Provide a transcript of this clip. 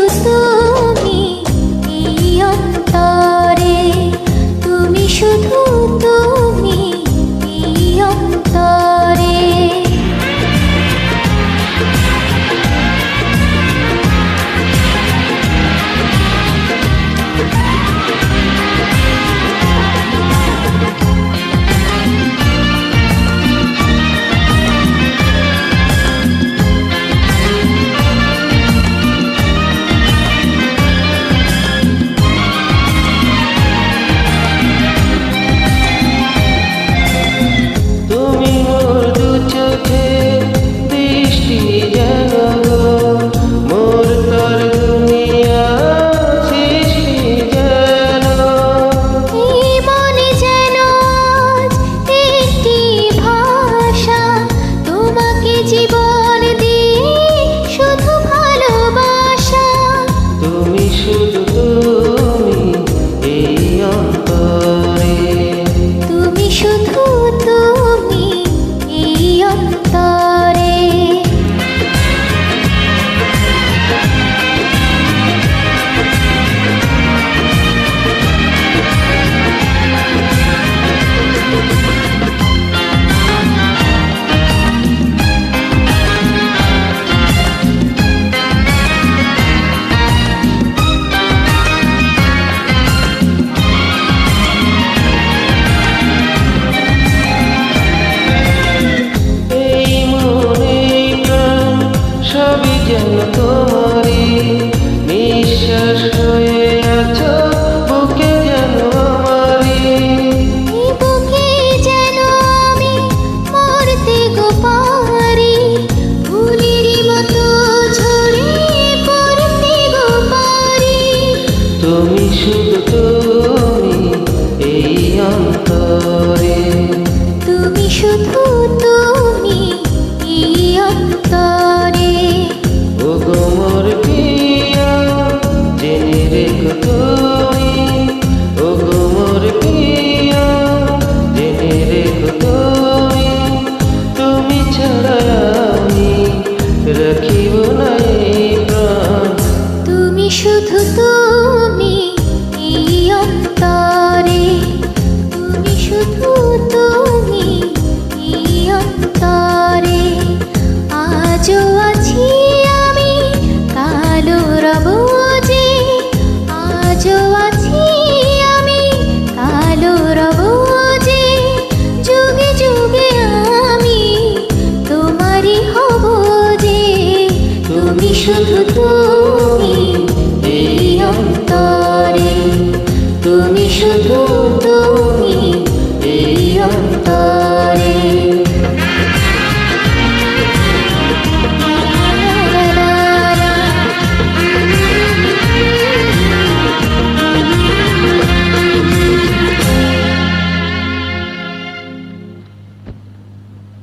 শুধু তুমি এই অন্তরে, তুমি শুধু তুমি এই অন্তরে। তুমি শুধু তুমি এই অন্তরে, তুমি শুধু তুমি এই অন্তরে। ওগো মোর প্রিয়া জেনে রেখো তুমি, ওগো মোর প্রিয়া জেনে রেখো তুমি, তুমি ছাড়া আমি রাখিব না এই প্রাণ। তুমি শুধু তুমি এই অন্তরে, তুমি শুধু তুমি এই অন্তরে। আজও আছি আমি, কালো রব যে, আজও আছি আমি, কালো রব যে, যুগে যুগে আমি তোমারই হব যে। তুমি শুধু তুমি এই অন্তরে, তুমি শুধু